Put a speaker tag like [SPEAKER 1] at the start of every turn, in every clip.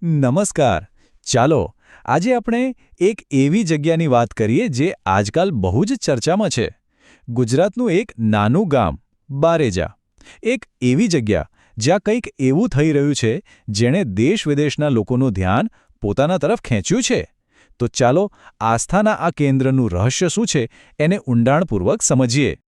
[SPEAKER 1] નમસ્કાર. ચાલો આજે આપણે એક એવી જગ્યાની વાત કરીએ જે આજકાલ બહુ જ ચર્ચામાં છે. ગુજરાતનું એક નાનું ગામ બારેજા. એક એવી જગ્યા જ્યાં કંઈક એવું થઈ રહ્યું છે જેણે દેશ-વિદેશના લોકોનું ધ્યાન પોતાના તરફ ખેંચ્યું છે. તો ચાલો આસ્થાના આ કેન્દ્રનું રહસ્ય શું છે એને ઊંડાણપૂર્વક સમજીએ.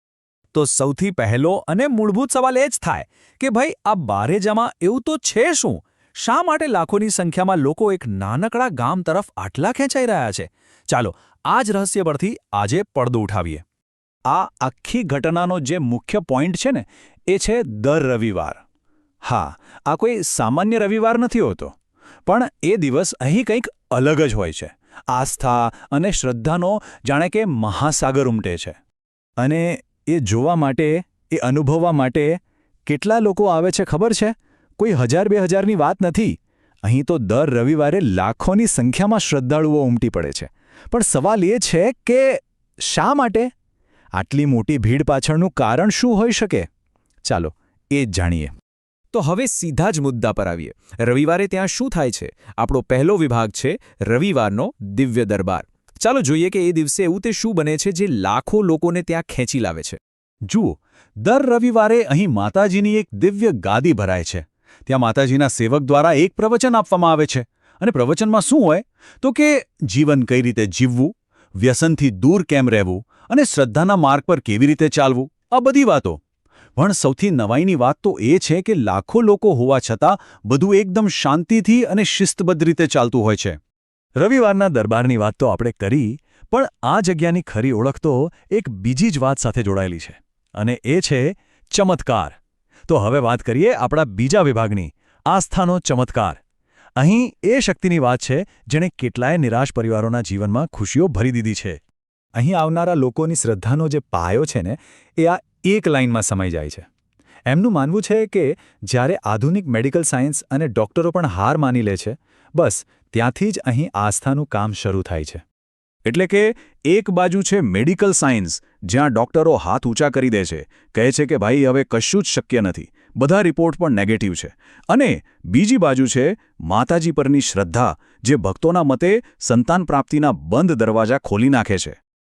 [SPEAKER 2] તો સૌથી પહેલો અને મૂળભૂત સવાલ એ જ થાય કે ભાઈ આ બારેજામાં એવું તો છે શું? શા માટે લાખોની સંખ્યામાં લોકો એક નાનકડા ગામ તરફ આટલા ખેંચાઈ રહ્યા છે? ચાલો આ જ રહસ્ય પરથી આજે પડદો ઉઠાવીએ.
[SPEAKER 1] આ આખી ઘટનાનો જે મુખ્ય પોઈન્ટ છે ને એ છે દર રવિવાર. હા, આ કોઈ સામાન્ય રવિવાર નથી હોતો, પણ એ દિવસ અહીં કંઈક અલગ જ હોય છે. આસ્થા અને શ્રદ્ધાનો જાણે કે મહાસાગર ઉમટે છે. અને એ જોવા માટે, એ અનુભવવા માટે કેટલા લોકો આવે છે ખબર છે? કોઈ 1000-2000ની વાત નથી. અહીં તો દર રવિવારે લાખોની સંખ્યામાં શ્રદ્ધાળુઓ ઉમટી પડે છે. પણ સવાલ એ છે કે શા માટે? આટલી મોટી ભીડ પાછળનું કારણ શું હોઈ શકે? ચાલો એ જ જાણીએ.
[SPEAKER 2] તો હવે સીધા જ મુદ્દા પર આવીએ. રવિવારે ત્યાં શું થાય છે? આપણો પહેલો વિભાગ છે રવિવારનો દિવ્ય દરબાર. ચાલો જોઈએ કે એ દિવસે એવું તે શું બને છે જે લાખો લોકોને ત્યાં ખેંચી લાવે છે.
[SPEAKER 1] જુઓ, દર રવિવારે અહીં માતાજીની એક દિવ્ય ગાદી ભરાય છે. ત્યાં માતાજીના સેવક દ્વારા એક પ્રવચન આપવામાં આવે છે. અને પ્રવચનમાં શું હોય? તો કે જીવન કઈ રીતે જીવવું, વ્યસનથી દૂર કેમ રહેવું અને શ્રદ્ધાના માર્ગ પર કેવી રીતે ચાલવું, આ બધી વાતો. પણ સૌથી નવાઈની વાત તો એ છે કે લાખો લોકો હોવા છતાં બધું એકદમ શાંતિથી અને શિસ્તબદ્ધ રીતે ચાલતું હોય છે. રવિવારના દરબારની વાત તો આપણે કરી, પણ આ જગ્યાની ખરી ઓળખ તો એક બીજી જ વાત સાથે જોડાયેલી છે. અને એ છે ચમત્કાર. તો હવે વાત કરીએ આપણા બીજા વિભાગની, આસ્થાનો ચમત્કાર. અહીં એ શક્તિની વાત છે જેણે કેટલાય નિરાશ પરિવારોના જીવનમાં ખુશીઓ ભરી દીધી છે. અહીં આવનારા લોકોની શ્રદ્ધાનો જે પાયો છે ને એ આ એક લાઇનમાં સમાઈ જાય છે. એમનું માનવું છે કે જ્યારે આધુનિક મેડિકલ સાયન્સ અને ડોક્ટરો પણ હાર માની લે છે, બસ ત્યાંથી જ અહીં આસ્થાનું કામ શરૂ થાય છે. એટલે કે એક બાજુ છે મેડિકલ સાયન્સ, જ્યાં ડોક્ટરો હાથ ઊંચા કરી દે છે, કહે છે કે ભાઈ હવે કશું જ શક્ય નથી, બધા રિપોર્ટ પણ નેગેટિવ છે. અને બીજી બાજુ છે માતાજી પરની શ્રદ્ધા, જે ભક્તોના મતે સંતાન પ્રાપ્તિના બંધ દરવાજા ખોલી નાખે છે.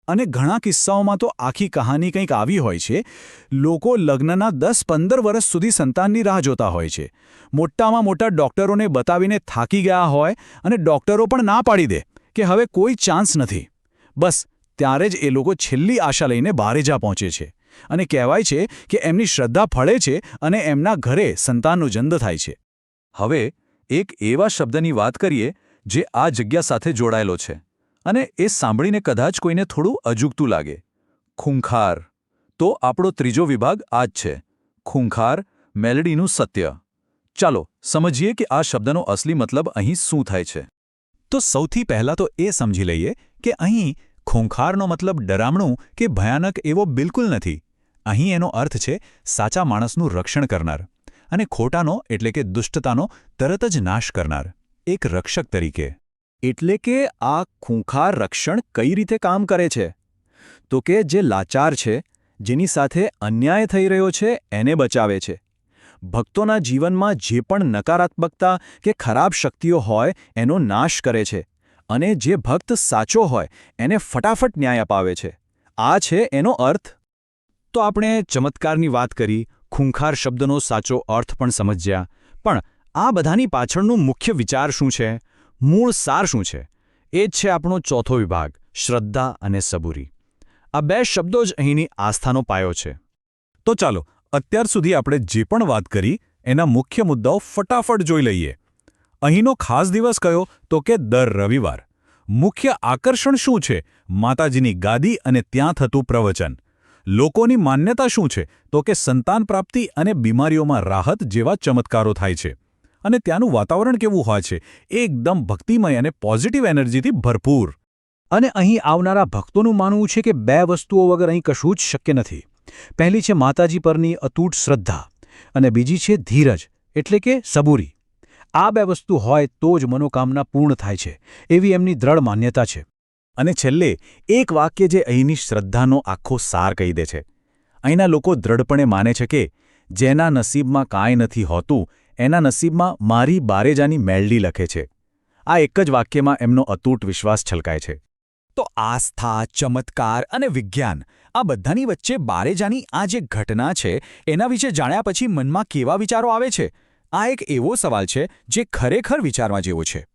[SPEAKER 1] અને ઘણા કિસ્સાઓમાં તો આખી કહાની કંઈક આવી હોય છે. લોકો લગ્નના 10-15 વર્ષ સુધી સંતાનની રાહ જોતા હોય છે. મોટામાં મોટા ડોક્ટરોને બતાવીને થાકી ગયા હોય અને ડોક્ટરો પણ ના પાડી દે કે હવે કોઈ ચાન્સ નથી. બસ ત્યારે જ એ લોકો છેલ્લી આશા લઈને બારેજા પહોંચે છે. અને કહેવાય છે કે એમની શ્રદ્ધા ફળે છે અને એમના ઘરે સંતાનનો જન્મ થાય છે. હવે એક એવા શબ્દની વાત કરીએ જે આ જગ્યા સાથે જોડાયેલો છે. અને એ સાંભળીને કદાચ કોઈને થોડું અજુગતું લાગે. ખૂંખાર. તો આપણો ત્રીજો વિભાગ આ જ છે. ખૂંખાર, મેલડીનું સત્ય. ચાલો સમજીએ કે આ શબ્દનો અસલી મતલબ અહીં શું થાય છે. તો સૌથી પહેલાં તો એ સમજી લઈએ કે અહીં ખૂંખારનો મતલબ ડરામણું કે ભયાનક એવો બિલકુલ નથી. અહીં એનો અર્થ છે સાચા માણસનું રક્ષણ કરનાર, અને ખોટાનો એટલે કે દુષ્ટતાનો તરત જ નાશ કરનાર, એક રક્ષક તરીકે. એટલે કે આ ખૂંખાર રક્ષણ કઈ રીતે કામ કરે છે? તો કે જે લાચાર છે, જેની સાથે અન્યાય થઈ રહ્યો છે, એને બચાવે છે. ભક્તોના જીવનમાં જે પણ નકારાત્મકતા કે ખરાબ શક્તિઓ હોય એનો નાશ કરે છે. અને જે ભક્ત સાચો હોય એને ફટાફટ ન્યાય અપાવે છે. આ છે એનો અર્થ. તો આપણે ચમત્કારની વાત કરી, ખૂંખાર શબ્દનો સાચો અર્થ પણ સમજ્યા. પણ આ બધાની પાછળનું મુખ્ય વિચાર શું છે? મૂળ સાર શું છે? એ જ છે આપણો ચોથો વિભાગ, શ્રદ્ધા અને સબૂરી. આ બે શબ્દો જ અહીંની આસ્થાનો પાયો છે. તો ચાલો અત્યાર સુધી આપણે જે પણ વાત કરી એના મુખ્ય મુદ્દાઓ ફટાફટ જોઈ લઈએ. અહીંનો ખાસ દિવસ કયો? તો કે દર રવિવાર. મુખ્ય આકર્ષણ શું છે? માતાજીની ગાદી અને ત્યાં થતું પ્રવચન. લોકોની માન્યતા શું છે? તો કે સંતાન પ્રાપ્તિ અને બીમારીઓમાં રાહત જેવા ચમત્કારો થાય છે. અને ત્યાંનું વાતાવરણ કેવું હોય છે? એકદમ ભક્તિમય અને પોઝિટિવ એનર્જીથી ભરપૂર. અને અહીં આવનારા ભક્તોનું માનવું છે કે બે વસ્તુઓ વગર અહીં કશું જ શક્ય નથી. પહેલી છે માતાજી પરની અતૂટ શ્રદ્ધા, અને બીજી છે ધીરજ એટલે કે સબૂરી. આ બે વસ્તુ હોય તો જ મનોકામના પૂર્ણ થાય છે, એવી એમની દ્રઢ માન્યતા છે. અને છેલ્લે એક વાક્ય જે અહીંની શ્રદ્ધાનો આખો સાર કહી દે છે. અહીંના લોકો દ્રઢપણે માને છે કે જેના નસીબમાં કાંઈ નથી હોતું એના નસીબમાં મારી બારેજાની મેલડી લખે છે. આ એક જ વાક્યમાં એમનો અતૂટ વિશ્વાસ છલકાય છે.
[SPEAKER 2] તો આસ્થા, ચમત્કાર અને વિજ્ઞાન આ બધાની વચ્ચે બારેજાની આ જે ઘટના છે એના વિશે જાણ્યા પછી મનમાં કેવા વિચારો આવે છે? આ એક એવો સવાલ છે જે ખરેખર વિચારવા જેવો છે.